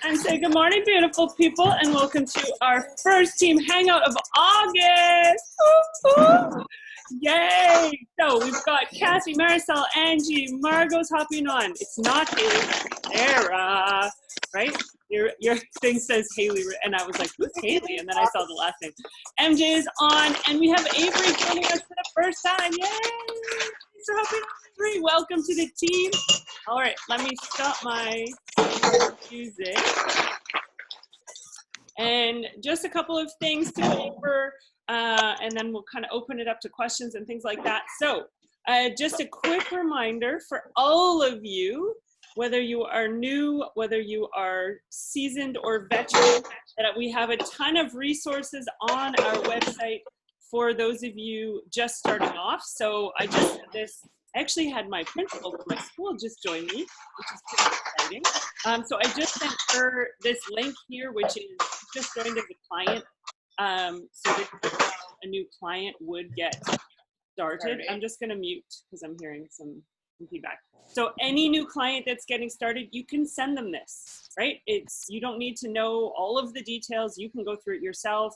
And say good morning, beautiful people, and welcome to our first team hangout of August. Woo-hoo. Yay! So we've got Cassie, Marisol, Angie, Margot's hopping on. It's not Haley, Sarah, right? Your thing says Haley, and I was like, who's Haley? And then I saw the last name. MJ is on, and we have Avery joining us for the first time. Yay! Thanks for helping, Avery. Welcome to the team. All right, let me stop my music. And just a couple of things to go over, and then we'll kind of open it up to questions and things like that. So just a quick reminder for all of you, whether you are new, whether you are seasoned or veteran, that we have a ton of resources on our website for those of you just starting off. So I just did this. I actually had my principal from my school just join me, which is pretty exciting. So I just sent her this link here, which is just joined as a client. So this is how a new client would get started. I'm just going to mute because I'm hearing some feedback. So any new client that's getting started, you can send them this, right? You don't need to know all of the details. You can go through it yourself.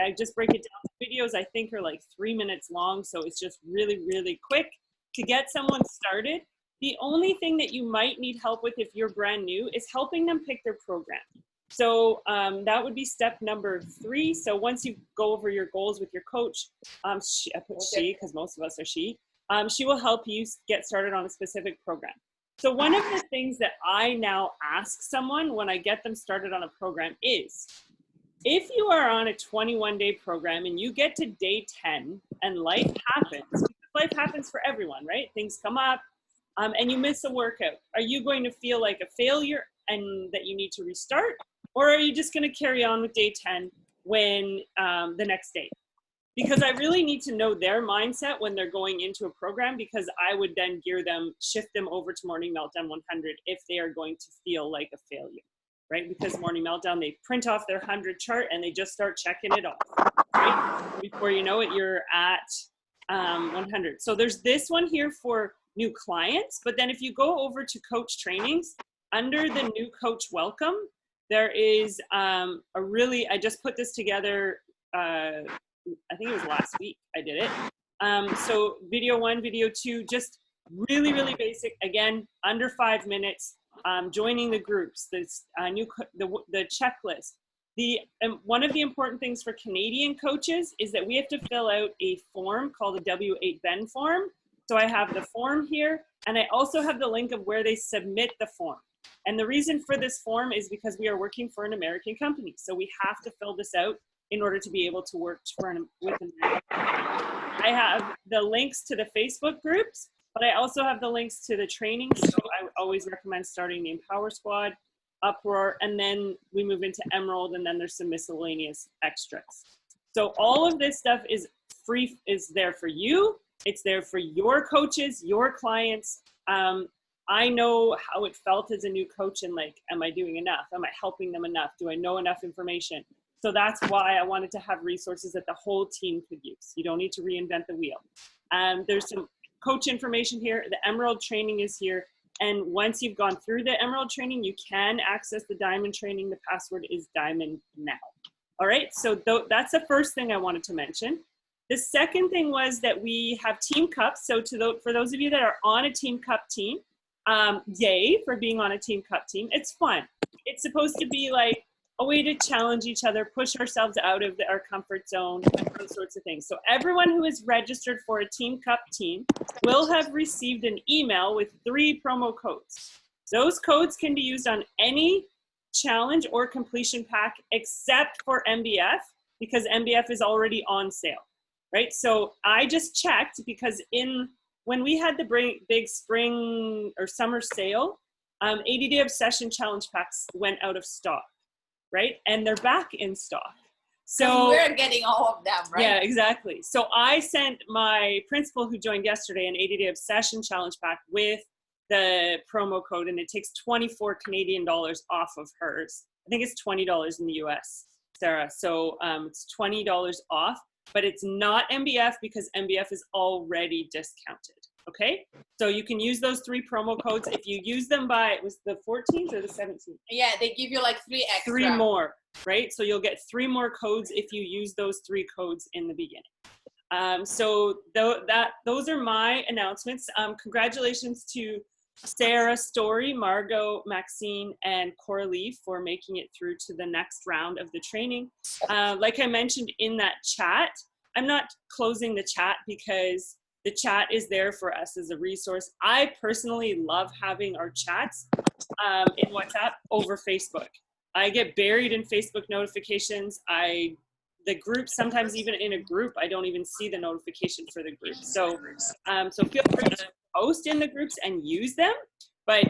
I just break it down. Videos I think are like 3 minutes long, so it's just really, really quick to get someone started. The only thing that you might need help with if you're brand new is helping them pick their program. So that would be step number 3. So once you go over your goals with your coach, I put she because most of us are she will help you get started on a specific program. So one of the things that I now ask someone when I get them started on a program is, if you are on a 21-day program and you get to day 10 and life happens for everyone, right? Things come up and you miss a workout. Are you going to feel like a failure and that you need to restart? Or are you just going to carry on with day 10 when the next day? Because I really need to know their mindset when they're going into a program, because I would then shift them over to Morning Meltdown 100 if they are going to feel like a failure, right? Because Morning Meltdown, they print off their 100 chart and they just start checking it off, right? Before you know it, you're at 100. So there's this one here for new clients, but then if you go over to coach trainings, under the new coach welcome, there is I just put this together, I think it was last week I did it. So video 1, video 2, just really, really basic. Again, under 5 minutes, joining the groups, this the checklist. One of the important things for Canadian coaches is that we have to fill out a form called a W8Ben form. So I have the form here, and I also have the link of where they submit the form. And the reason for this form is because we are working for an American company. So we have to fill this out in order to be able to work with an American company. I have the links to the Facebook groups, but I also have the links to the trainings. So I always recommend starting the Empower Squad, Uproar, and then we move into Emerald, and then there's some miscellaneous extras. So all of this stuff is free, is there for you. It's there for your coaches, your clients. I know how it felt as a new coach, and like, am I doing enough? Am I helping them enough? Do I know enough information? So that's why I wanted to have resources that the whole team could use. You don't need to reinvent the wheel. There's some coach information here. The Emerald training is here. And once you've gone through the Emerald training, you can access the Diamond training. The password is Diamond now. All right, so that's the first thing I wanted to mention. The second thing was that we have team cups. So for those of you that are on a team cup team, yay for being on a team cup team. It's fun. It's supposed to be like a way to challenge each other, push ourselves out of our comfort zone, those sorts of things. So everyone who is registered for a team cup team will have received an email with 3 promo codes. Those codes can be used on any challenge or completion pack except for MBF, because MBF is already on sale, right? So I just checked, because when we had the big spring or summer sale, 80-day obsession challenge packs went out of stock, right? And they're back in stock. So we're getting all of them, right? Yeah, exactly. So I sent my principal who joined yesterday an 80-day obsession challenge pack with the promo code, and it takes 24 Canadian dollars off of hers. I think it's $20 in the US, Sarah. So it's $20 off, but it's not MBF because MBF is already discounted. Okay, so you can use those 3 promo codes. If you use them by, it was the 14th or the 17th? Yeah, they give you like 3 extra. 3 more, right? So you'll get 3 more codes if you use those 3 codes in the beginning. So those are my announcements. Congratulations to Sarah, Story, Margot, Maxine, and Coralie for making it through to the next round of the training. Like I mentioned in that chat, I'm not closing the chat because the chat is there for us as a resource. I personally love having our chats in WhatsApp over Facebook. I get buried in Facebook notifications. The group, sometimes even in a group, I don't even see the notification for the group. So, so feel free to post in the groups and use them. But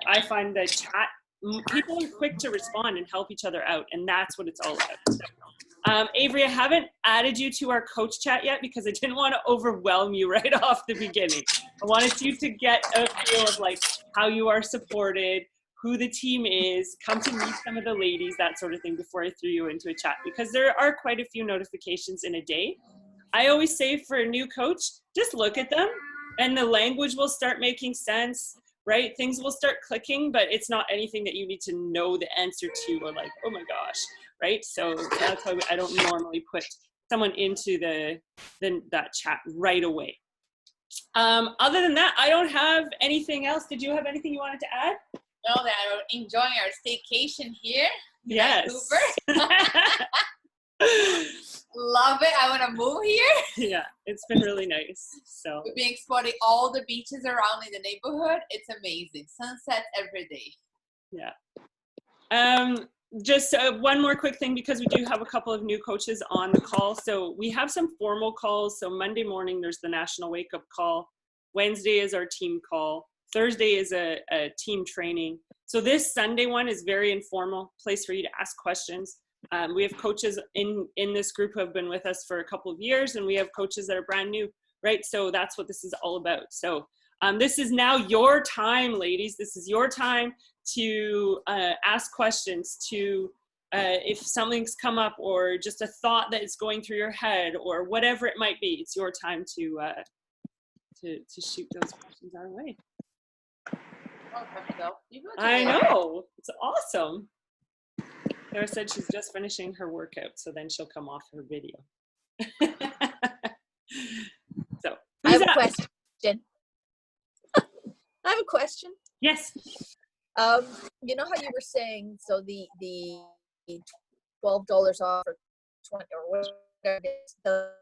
I find that chat, people are quick to respond and help each other out, and that's what it's all about. So, Avery, I haven't added you to our coach chat yet because I didn't want to overwhelm you right off the beginning. I wanted you to get a feel of like how you are supported, who the team is, come to meet some of the ladies, that sort of thing, before I threw you into a chat, because there are quite a few notifications in a day. I always say for a new coach, just look at them and the language will start making sense, right? Things will start clicking, but it's not anything that you need to know the answer to or like, oh my gosh, right? So that's why I don't normally put someone into that chat right away. Other than that, I don't have anything else. Did you have anything you wanted to add? No, that I'm enjoying our staycation here in Yes. Vancouver. Love it. I want to move here. Yeah, it's been really nice. So We've been exploring all the beaches around in the neighborhood. It's amazing. Sunsets every day. Yeah. Just one more quick thing, because we do have a couple of new coaches on the call. So we have some formal calls. So Monday morning, there's the National Wake Up Call. Wednesday is our team call. Thursday is a team training. So this Sunday one is very informal, place for you to ask questions. We have coaches in this group who have been with us for a couple of years, and we have coaches that are brand new, right? So that's what this is all about. So this is now your time, ladies. This is your time to ask questions, to if something's come up or just a thought that is going through your head or whatever it might be, it's your time to shoot those questions our way. Oh, I know, it's awesome. Sarah said she's just finishing her workout, so then she'll come off her video. So I have a question. I have a question. Yes. You know how you were saying, so the $12 off or 20 or whatever it is, but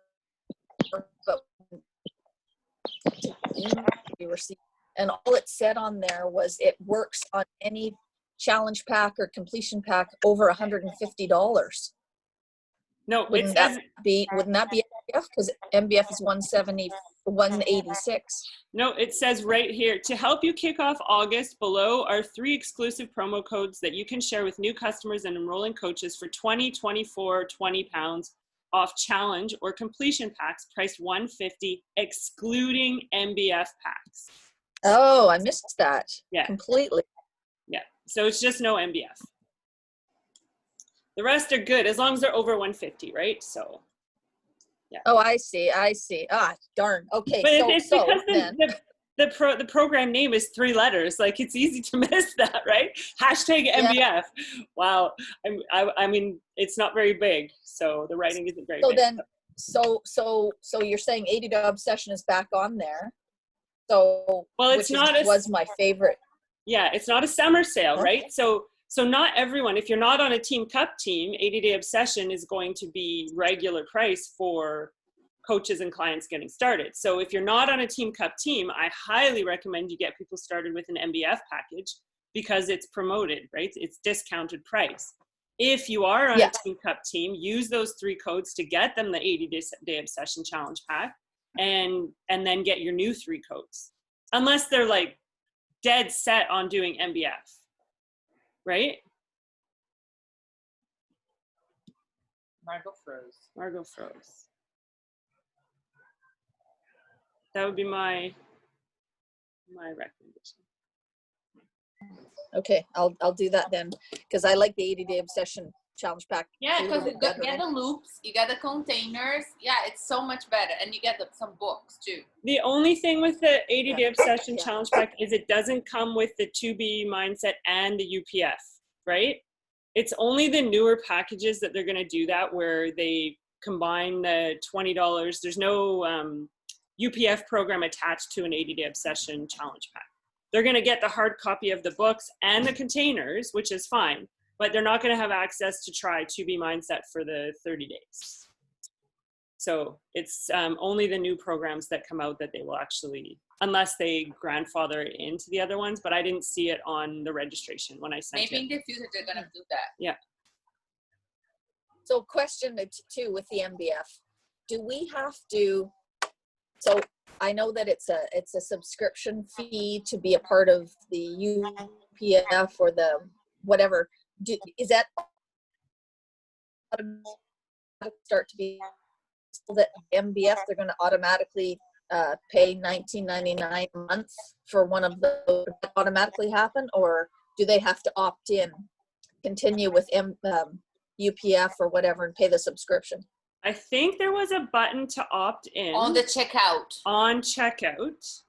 we were seeing, and all it said on there was it works on any challenge pack or completion pack over $150. No, wouldn't that be MBF? Because MBF is 186. No, it says right here, to help you kick off August, below are 3 exclusive promo codes that you can share with new customers and enrolling coaches for 20, 24, 20 pounds off challenge or completion packs priced $150, excluding MBF packs. Oh, I missed that. Yeah. Completely. Yeah. So it's just no MBF. The rest are good as long as they're over 150, right? So, yeah. Oh, I see. Ah, darn. Okay. But it's because the program name is 3 letters. Like, it's easy to miss that, right? Hashtag MBF. Yeah. Wow. I mean, it's not very big, so the writing isn't very big. Then, so you're saying 80 to Obsession is back on there. So, well, it's was my favorite. Yeah, it's not a summer sale, right? So not everyone, if you're not on a Team Cup team, 80-Day Obsession is going to be regular price for coaches and clients getting started. So if you're not on a Team Cup team, I highly recommend you get people started with an MBF package because it's promoted, right? It's discounted price. If you are on a Team Cup team, use those 3 codes to get them the 80-Day Obsession Challenge Pack and then get your new 3 codes. Unless they're like dead set on doing MBF. Right? Margot froze. That would be my recommendation. Okay, I'll do that then, because I like the 80-Day Obsession challenge pack. Yeah, a because little you bit better, get right? the loops, you get the containers. Yeah, it's so much better. And you get some books too. The only thing with the 80-day obsession Yeah. challenge pack is it doesn't come with the 2B mindset and the UPF, right? It's only the newer packages that they're going to do that, where they combine the $20. There's no UPF program attached to an 80-day obsession challenge pack. They're going to get the hard copy of the books and the containers, which is fine, but they're not going to have access to try 2B mindset for the 30 days. So it's only the new programs that come out that they will actually, unless they grandfather into the other ones, but I didn't see it on the registration when I sent Maybe it. in the future they're gonna do that. Yeah. So question too with the MBF, do we have to, so I know that it's a subscription fee to be a part of the UPF or the whatever, is that start to be so that MBF, they're going to automatically pay $19.99 a month for one of those? Does that automatically happen, or do they have to opt in, continue with UPF or whatever and pay the subscription? I think there was a button to opt in On the checkout. on checkout.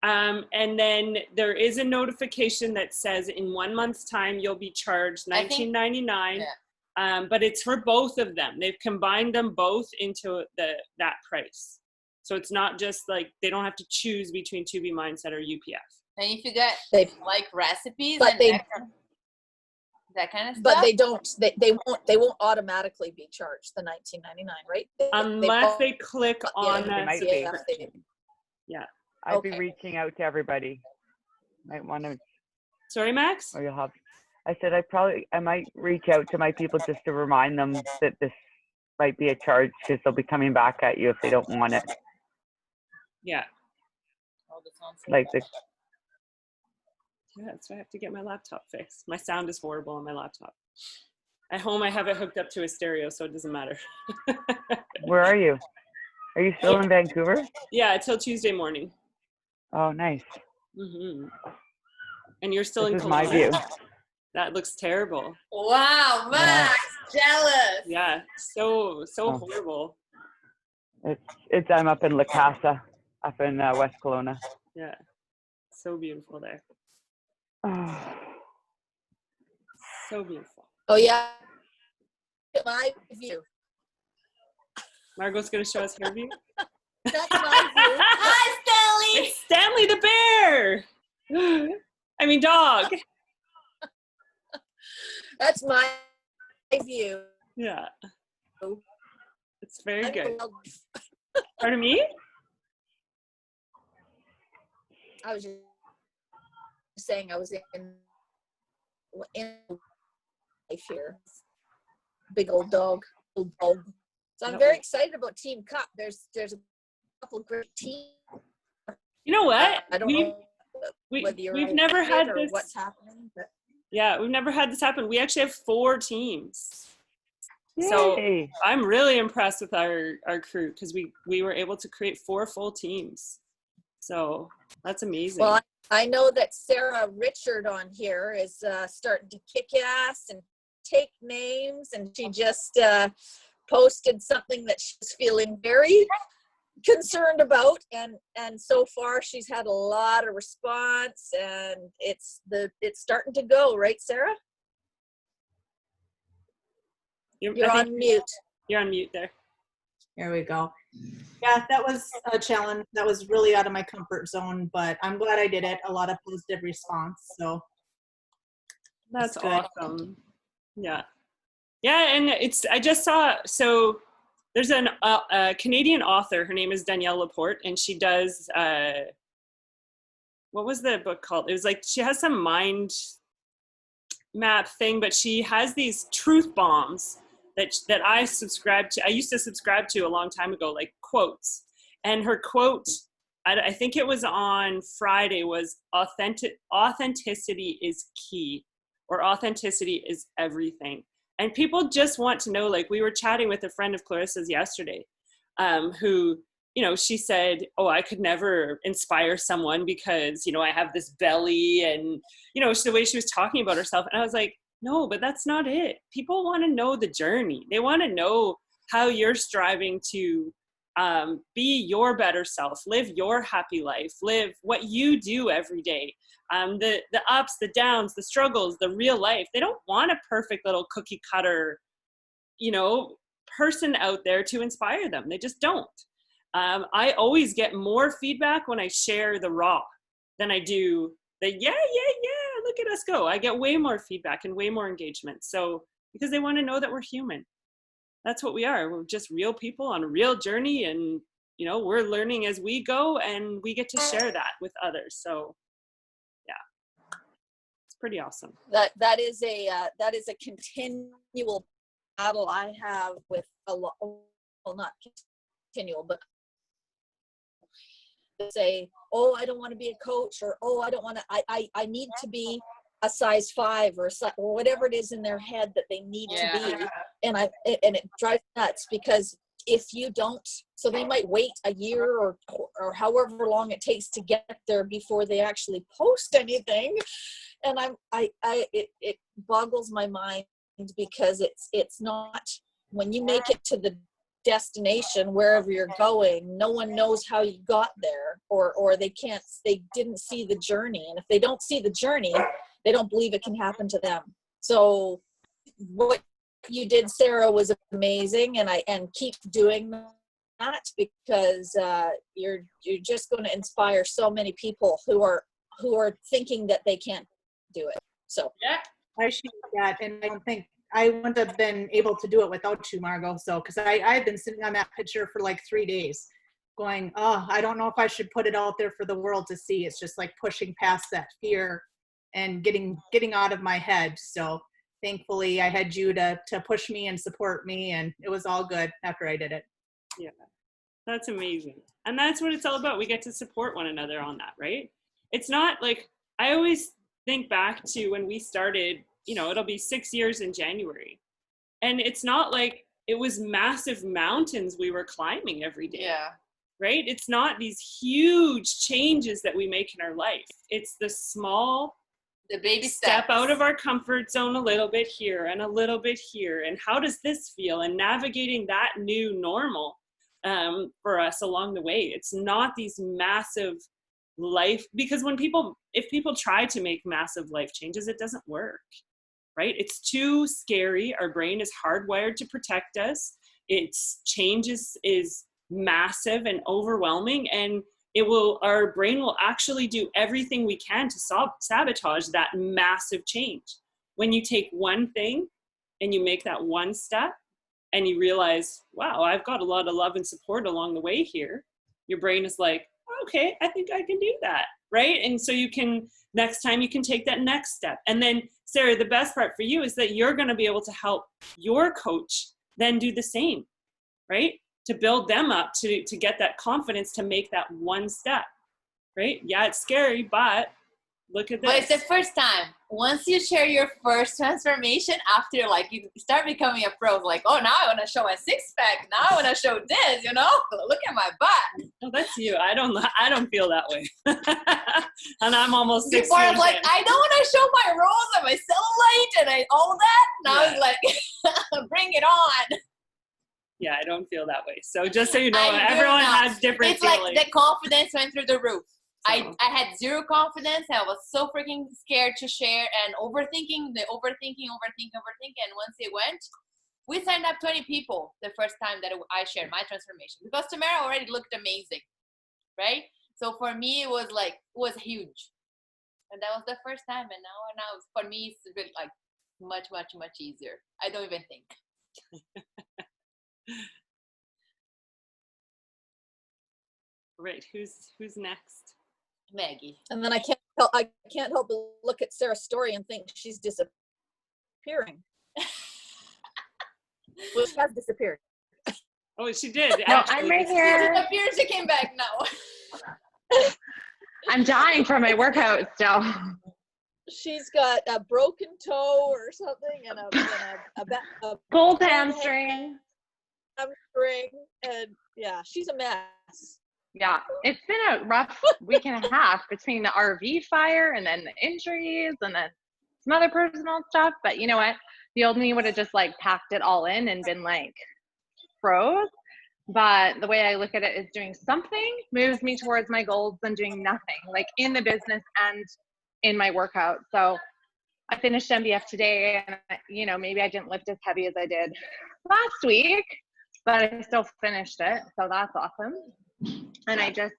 And then there is a notification that says in 1 month's time, you'll be charged $19.99. But it's for both of them. They've combined them both into that price. So it's not just like, they don't have to choose between 2B mindset or UPF. And if you get like recipes but and they, that kind of stuff. but they don't, they won't automatically be charged the $19.99, right? Unless they click on yeah, the might be. subscription. Yeah. I'd be Okay. reaching out to everybody. Might want to, Sorry, Max? or you'll have. I said I might reach out to my people just to remind them that this might be a charge, because they'll be coming back at you if they don't want it. Yeah. Oh, that sounds so Like good. Yeah, so I have to get my laptop fixed. My sound is horrible on my laptop. At home, I have it hooked up to a stereo, so it doesn't matter. Where are you? Are you still in Vancouver? Yeah, until Tuesday morning. Oh, nice. Mm-hmm. And you're still This in is my Kelowna? view. That looks terrible. Wow, Max, jealous. Yeah, so Oh. horrible. I'm up in La Casa, up in West Kelowna. Yeah, so beautiful there. Oh. So beautiful. Oh yeah, my view. Margot's gonna show us her view. That's my view. Hi, Stanley. It's Stanley the bear. I mean, dog. That's my view. Yeah, it's very I'm good. wild. Pardon me? I was just saying I was in life here. Big old dog. So I'm very excited about Team Cup. There's a couple of great teams. You know what? I don't know whether We've never had or this. what's happening, but Yeah, we've never had this happen. We actually have 4 teams. So Yay. I'm really impressed with our crew, because we were able to create 4 full teams. So that's amazing. well, I know that Sarah Richard on here is starting to kick ass and take names, and she just posted something that she's feeling very concerned about, and so far she's had a lot of response, and it's starting to go, right, Sarah? You're on mute. You're on mute there. There we go. Yeah, that was a challenge. That was really out of my comfort zone, but I'm glad I did it. A lot of positive response. So That's good. awesome. Yeah. Yeah, and I just saw, so there's a Canadian author, her name is Danielle Laporte, and she does, what was the book called? It was like, she has some mind map thing, but she has these truth bombs that I subscribe to. I used to subscribe to a long time ago, like quotes. And her quote, I think it was on Friday, was authenticity is key, or authenticity is everything. And people just want to know, like, we were chatting with a friend of Clarissa's yesterday, who, you know, she said, oh, I could never inspire someone because, you know, I have this belly, and, you know, the way she was talking about herself. And I was like, No, but that's not it. People want to know the journey. They want to know how you're striving to be your better self, live your happy life, live what you do every day. The ups, the downs, the struggles, the real life. They don't want a perfect little cookie cutter, person out there to inspire them. They just don't. I always get more feedback when I share the raw than I do the yeah, look at us go. I get way more feedback and way more engagement. So because they want to know that we're human. That's what we are. We're just real people on a real journey, and we're learning as we go, and we get to share that with others. So yeah, it's pretty awesome. That is a continual battle I have with a lot. Well, not continual, but say, oh, I don't want to be a coach, or oh, I don't want to. I need to be a size 5 or whatever it is in their head that they need to be, and it drives me nuts, because if you don't, so they might wait a year or however long it takes to get there before they actually post anything, and it boggles my mind, because it's not, when you make it to the destination wherever you're going, no one knows how you got there, or they didn't see the journey, and if they don't see the journey, they don't believe it can happen to them. So what you did, Sarah, was amazing, and keep doing that, because you're just going to inspire so many people who are thinking that they can't do it. So yeah, I appreciate that, and I don't think I wouldn't have been able to do it without you, Margot. So, because I've been sitting on that picture for like 3 days, going, oh, I don't know if I should put it out there for the world to see. It's just like pushing past that fear and getting out of my head. So thankfully I had you to push me and support me, and it was all good after I did it. Yeah, that's amazing. And that's what it's all about. We get to support one another on that, right? It's not like, I always think back to when we started, it'll be 6 years in January. And it's not like it was massive mountains we were climbing every day. Yeah. Right? It's not these huge changes that we make in our life. It's the small, The baby step steps. out of our comfort zone a little bit here and a little bit here. And how does this feel? And navigating that new normal for us along the way. It's not these massive life, because if people try to make massive life changes, it doesn't work, right? It's too scary. Our brain is hardwired to protect us. Its changes is massive and overwhelming, and our brain will actually do everything we can to sabotage that massive change. When you take one thing and you make that one step and you realize, wow, I've got a lot of love and support along the way here, your brain is like, okay, I think I can do that, right? And so next time you can take that next step. And then, Sarah, the best part for you is that you're going to be able to help your coach then do the same, right? To build them up to get that confidence to make that one step, right? Yeah, it's scary, but look at this. But it's the first time. Once you share your first transformation, after like you start becoming a pro, like, oh, now I want to show my 6-pack. Now I want to show this, look at my butt. Oh, that's you. I don't feel that way. And I'm almost 6 Before I years was like, in. I don't want to show my rolls and my cellulite and all that. Now Yeah. it's like, bring it on. Yeah, I don't feel that way. So just so you know, I do everyone now. has different It's feelings. like the confidence went through the roof. So- I had zero confidence. I was so freaking scared to share and overthinking. And once it went, we signed up 20 people the first time that I shared my transformation, because Tamara already looked amazing, right? So for me, it was huge. And that was the first time. And now for me, it's really like much, much, much easier. I don't even think. Right, who's next? Maggie. and then I can't help but look at Sarah's story and think she's disappearing. Well, she has disappeared. Oh, she did. No, actually. I'm right She here. disappeared. She came back now. I'm dying for my workout still. She's got a broken toe or something, and a Pulled hamstring. hamstring, and yeah, she's a mess. Yeah, it's been a rough week and a half between the RV fire and then the injuries, and then some other personal stuff. But you know what? The old me would have just like packed it all in and been like froze. But the way I look at it is doing something moves me towards my goals than doing nothing, like in the business and in my workout. So I finished MBF today, and you know, maybe I didn't lift as heavy as I did last week, but I still finished it. So that's awesome. And I just,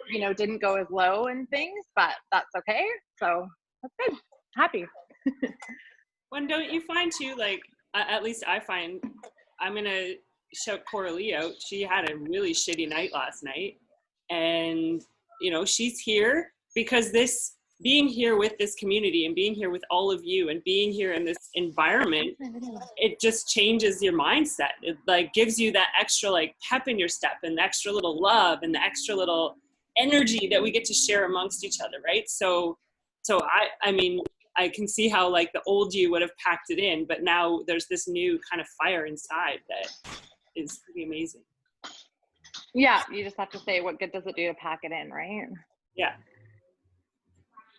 you know, didn't go as low and things, but that's okay. So that's good. Happy. When don't you find too, like, at least I find, I'm going to shout Coralie out. She had a really shitty night last night. And, you know, she's here because this, being here with this community and being here with all of you and being here in this environment, it just changes your mindset. It like gives you that extra like pep in your step and the extra little love and the extra little energy that we get to share amongst each other, right? So I mean, I can see how like the old you would have packed it in, but now there's this new kind of fire inside that is pretty amazing. Yeah, you just have to say, what good does it do to pack it in, right? Yeah.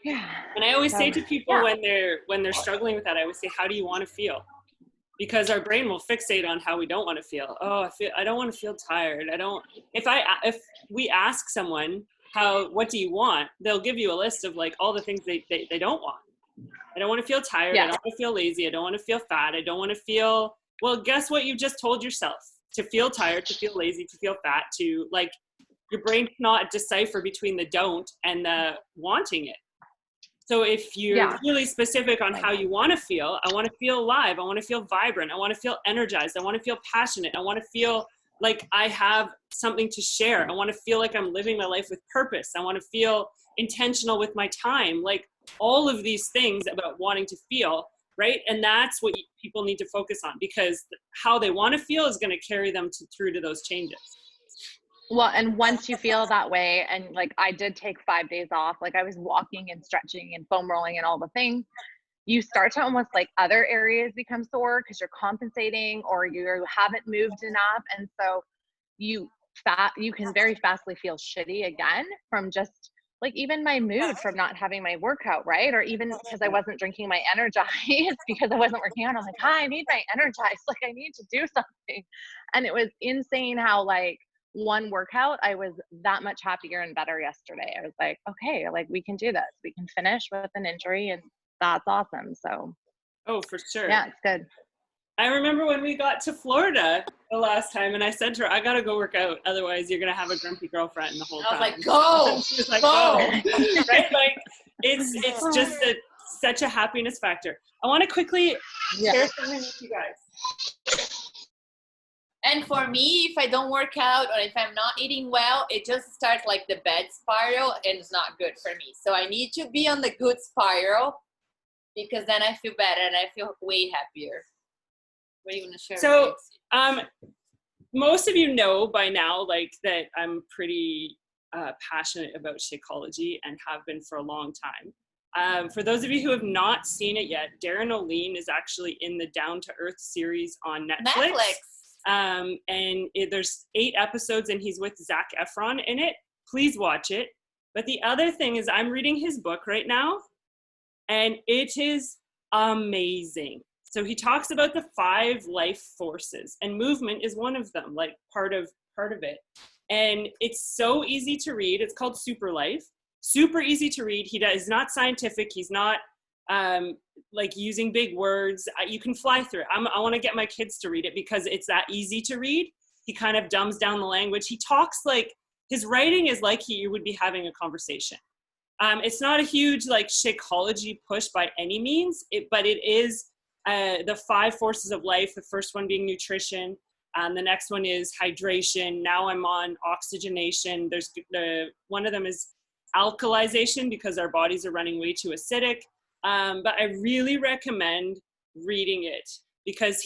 Yeah. And I always say to people when they're struggling with that, I always say, how do you want to feel? Because our brain will fixate on how we don't want to feel. Oh, I don't want to feel tired. If we ask someone what do you want, they'll give you a list of like all the things they don't want. I don't want to feel tired. I don't want to feel lazy. I don't want to feel fat. I don't want to feel, well, guess what you just told yourself? To feel tired, to feel lazy, to feel fat, to like, your brain cannot decipher between the don't and the wanting it. So if you're really specific on how you want to feel, I want to feel alive. I want to feel vibrant. I want to feel energized. I want to feel passionate. I want to feel like I have something to share. I want to feel like I'm living my life with purpose. I want to feel intentional with my time. Like all of these things about wanting to feel, right? And that's what people need to focus on, because how they want to feel is going to carry them through to those changes. Well, and once you feel that way, and like I did take 5 days off, like I was walking and stretching and foam rolling and all the things, you start to almost like other areas become sore because you're compensating or you haven't moved enough. And so you can very fastly feel shitty again from just like even my mood from not having my workout, right? Or even because I wasn't drinking my Energize because I wasn't working out. I'm like, hi, I need my Energize. Like I need to do something. And it was insane how like one workout, I was that much happier and better yesterday. I was like, okay, like we can do this. We can finish with an injury and that's awesome. So. Oh, for sure. Yeah, it's good. I remember when we got to Florida the last time and I said to her, I got to go work out. Otherwise you're going to have a grumpy girlfriend the whole time. I was like, go. She was like, go. Right? Like it's just such a happiness factor. I want to quickly share something with you guys. And for me, if I don't work out or if I'm not eating well, it just starts like the bad spiral and it's not good for me. So I need to be on the good spiral because then I feel better and I feel way happier. What are you going to share? So most of you know by now, like that I'm pretty passionate about Shakeology and have been for a long time. For those of you who have not seen it yet, Darren O'Lean is actually in the Down to Earth series on Netflix. And there's 8 episodes and he's with Zac Efron in it. Please watch it. But the other thing is I'm reading his book right now and it is amazing. So he talks about the 5 life forces and movement is one of them, like part of it. And it's so easy to read. It's called Super Life. Super easy to read. He's not scientific. He's not like using big words. You can fly through it. I want to get my kids to read it because it's that easy to read. He kind of dumbs down the language. He talks like his writing is like you would be having a conversation. It's not a huge like Shakeology push by any means, but it is the 5 forces of life. The first one being nutrition. The next one is hydration. Now I'm on oxygenation. There's one of them is alkalization because our bodies are running way too acidic. But I really recommend reading it because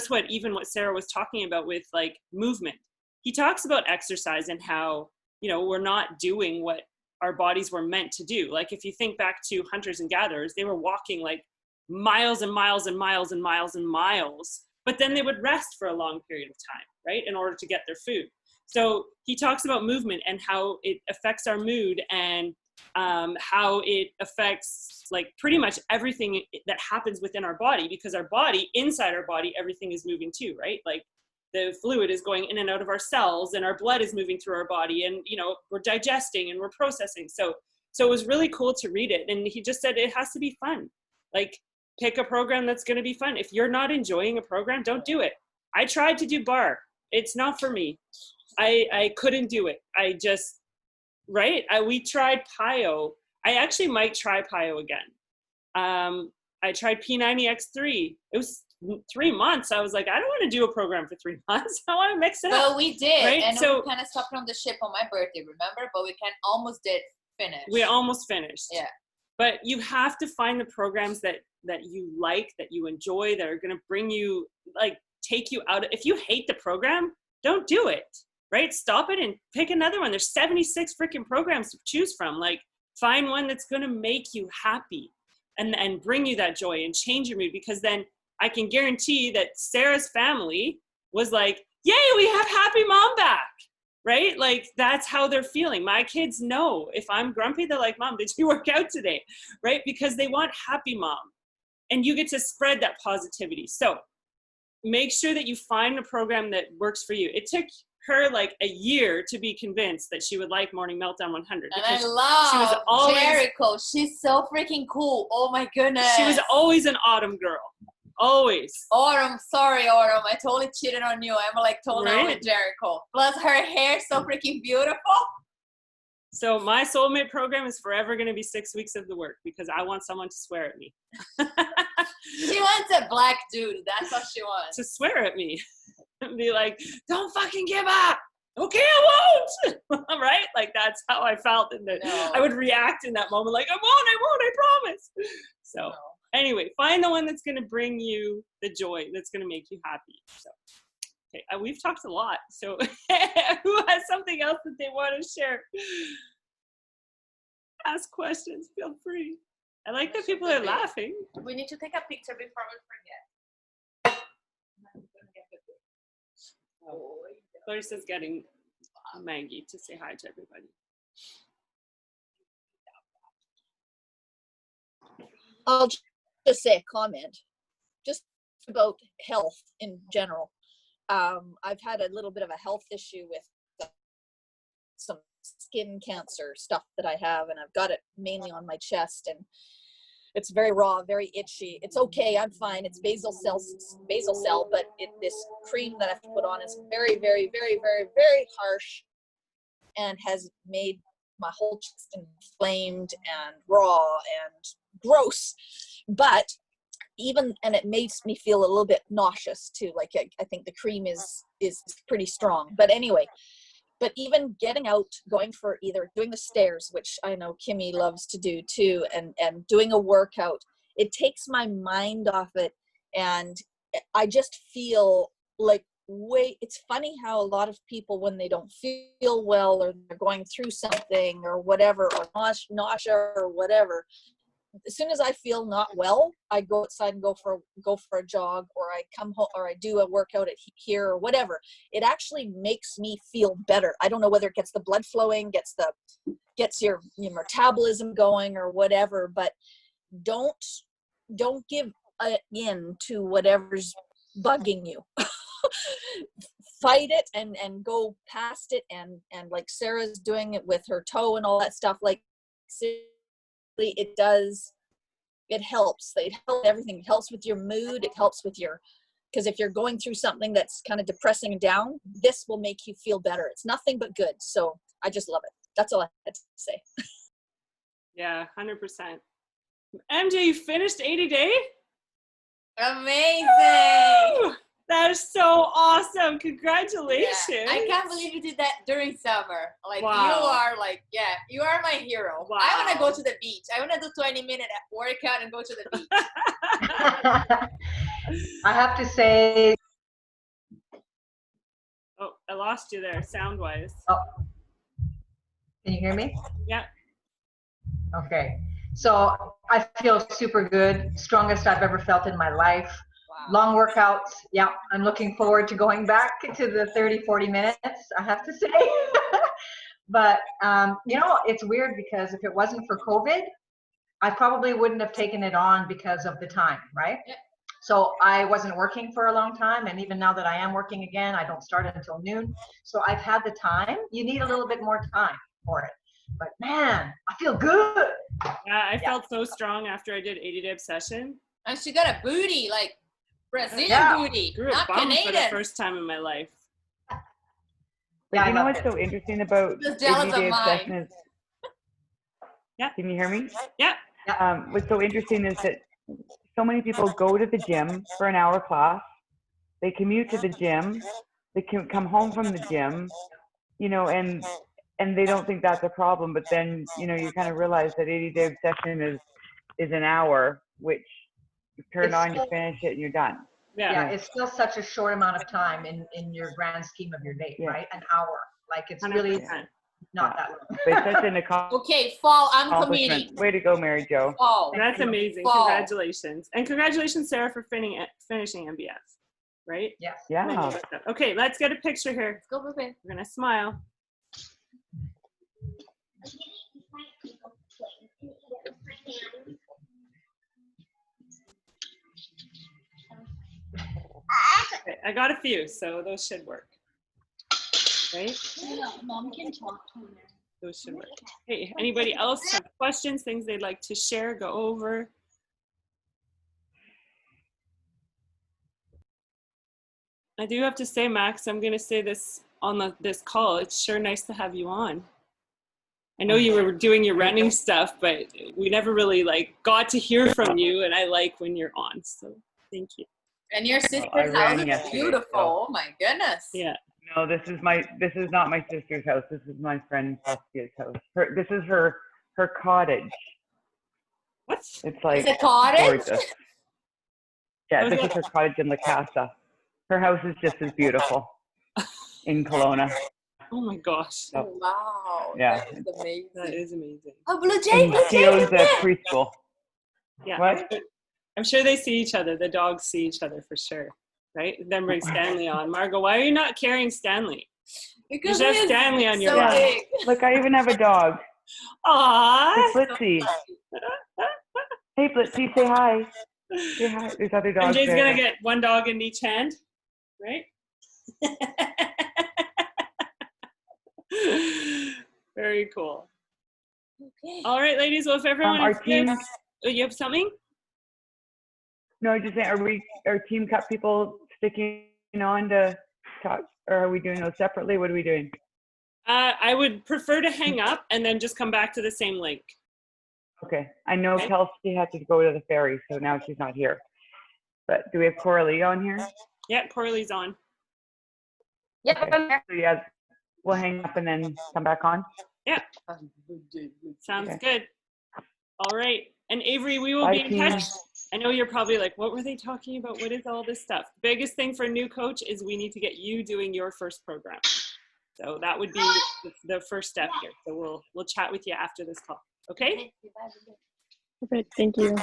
what Sarah was talking about with like movement. He talks about exercise and how, you know, we're not doing what our bodies were meant to do. Like if you think back to hunters and gatherers, they were walking like miles and miles and miles and miles and miles, but then they would rest for a long period of time, right? In order to get their food. So he talks about movement and how it affects our mood and how it affects like pretty much everything that happens within our body, because our body, inside our body, everything is moving too, right? Like the fluid is going in and out of our cells, and our blood is moving through our body, and you know, we're digesting and we're processing. So it was really cool to read it. And he just said it has to be fun. Like, pick a program that's going to be fun. If you're not enjoying a program, don't do it. I tried to do bar. It's not for me. I couldn't do it. I just, right? We tried PIO. I actually might try PIO again. I tried P90X3. It was 3 months. I was like, I don't want to do a program for 3 months. I want to mix it up. Well, we did. Right? And So, we kind of stopped on the ship on my birthday, remember? But we almost did finish. we almost finished. Yeah. But you have to find the programs that you like, that you enjoy, that are going to bring you, like, take you out. If you hate the program, don't do it, right? Stop it and pick another one. There's 76 freaking programs to choose from. Like, find one that's going to make you happy and bring you that joy and change your mood, because then I can guarantee that Sarah's family was like, yay, we have happy mom back, right? Like, that's how they're feeling. My kids know if I'm grumpy, they're like, Mom, did you work out today? Right? Because they want happy mom. And you get to spread that positivity. So make sure that you find a program that works for you. It took her like a year to be convinced that she would like Morning Meltdown 100. And I love Jericho. She's so freaking cool. Oh my goodness. She was always an Autumn girl. Always. Autumn, sorry, Autumn. I totally cheated on you. I'm like totally Right? with Jericho. Plus her hair so freaking beautiful. So my soulmate program is forever going to be 6 weeks of the work, because I want someone to swear at me. She wants a black dude. That's what she wants. To swear at me and be like, don't fucking give up. Okay, I won't. Right? Like, that's how I felt. And No. I would react in that moment like, I won't, I promise. So No. anyway, find the one that's going to bring you the joy, that's going to make you happy. So, okay, we've talked a lot. So who has something else that they want to share? Ask questions, feel free. I like that people are laughing. We need to take a picture before we forget. Clarissa's getting Maggie to say hi to everybody. I'll just say a comment just about health in general. I've had a little bit of a health issue with some skin cancer stuff that I have, and I've got it mainly on my chest, and it's very raw, very itchy. It's okay, I'm fine. It's basal cell, but this cream that I have to put on is very, very, very, very, very harsh, and has made my whole chest inflamed and raw and gross. But and it makes me feel a little bit nauseous too. Like, I think the cream is pretty strong. But anyway, but even getting out, going for either doing the stairs, which I know Kimmy loves to do too, and doing a workout, it takes my mind off it. And I just feel like, it's funny how a lot of people, when they don't feel well, or they're going through something or whatever, or nausea or whatever, as soon as I feel not well, I go outside and go for a jog, or I come home, or I do a workout here or whatever. It actually makes me feel better. I don't know whether it gets the blood flowing, gets your metabolism going or whatever, but don't give in to whatever's bugging you. Fight it and go past it, and like Sarah's doing it with her toe and all that stuff, like, it helps. Everything. It helps with your mood. It helps with because if you're going through something that's kind of depressing and down, this will make you feel better. It's nothing but good. So I just love it. That's all I had to say. Yeah, 100%. MJ, you finished 80 Day? Amazing. Woo! That is so awesome. Congratulations. Yeah, I can't believe you did that during summer. Like, Wow. you are like, you are my hero. Wow. I want to go to the beach. I want to do 20-minute workout and go to the beach. I have to say, Oh, I lost you there, sound-wise. oh, can you hear me? Yeah. Okay. So I feel super good. Strongest I've ever felt in my life. Wow. Long workouts. Yeah, I'm looking forward to going back to the 30, 40 minutes, I have to say. But, you know, it's weird because if it wasn't for COVID, I probably wouldn't have taken it on because of the time, right? Yep. So I wasn't working for a long time. And even now that I am working again, I don't start until noon. So I've had the time. You need a little bit more time for it. But man, I feel good. Yeah, I felt so strong after I did 80-day obsession. And she got a booty, like Brazilian Yeah. booty, Grew a not bum for the Canadian. first time in my life. But Yeah, you know I what's love so interesting about Just jealous 80-day of mine. obsession is, Yeah. can you hear me? Yeah. What's so interesting is that so many people go to the gym for an hour class, they commute to the gym, they can come home from the gym, you know, and they don't think that's a problem. But then, you know, you kind of realize that 80-day obsession is an hour, which you turn It's on, you still- finish it, and you're done. Yeah. Yeah, it's still such a short amount of time in your grand scheme of your day, Yeah. right? An hour. Like it's really 100%. not that long. But it's such an accomplishment. Okay, fall, I'm committing. Way to go, Mary Jo. Fall. That's amazing. Fall. Congratulations. And congratulations, Sarah, for finishing MBS, right? Yes. Yeah. Okay, let's get a picture here. Let's go, baby. We're going to smile. Okay, I got a few, so those should work. Right? Mom can talk to me. Those should work. Hey, anybody else have questions, things they'd like to share, go over? I do have to say, Max, I'm going to say this on this call. It's sure nice to have you on. I know you were doing your running stuff, but we never really got to hear from you, and I like when you're on. So thank you. And your I sister's ran house is yesterday, beautiful. so- Oh my goodness. Yeah. No, this is not my sister's house. This is my friend Saskia's house. This is her cottage. What? It's like It's a cottage? gorgeous. Yeah, Oh, this yeah. is her cottage in La Casa. Her house is just as beautiful in Kelowna. Oh my gosh. So, Wow. Yeah. That is amazing. That is amazing. Oh, Blue Jay, and Blue she Jay, owns Blue a Jay. preschool. Yeah. What? I'm sure they see each other. The dogs see each other for sure. Right? Then bring Stanley on. Margot, why are you not carrying Stanley? Because You should have he is Stanley on your so lap. big. Look, I even have a dog. Aww. It's Blitzy. Hey, Blitzy, say hi. Say hi. There's other dogs MJ's there. gonna get one dog in each hand, right? Very cool. Okay. All right, ladies. Well, if everyone Our is good, team. oh, you have something? No, I just saying, are team cut people sticking on to talk, or are we doing those separately? What are we doing? I would prefer to hang up and then just come back to the same link. Okay, I know Okay. Kelsey had to go to the ferry, so now she's not here. But do we have Coralie on here? Yeah, Corley's on. Yep, Okay. I'm there. So yeah, we'll hang up and then come back on. Sounds Okay. good. All right. And Avery, we will Bye, be in team. touch. I know you're probably like, what were they talking about? What is all this stuff? Biggest thing for a new coach is we need to get you doing your first program. So that would be the first step here. So we'll chat with you after this call. Okay? Perfect. Thank you.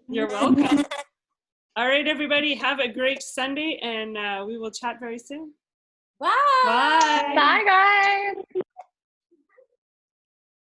You're welcome. All right, everybody. Have a great Sunday, and we will chat very soon. Bye. Bye. Bye, guys.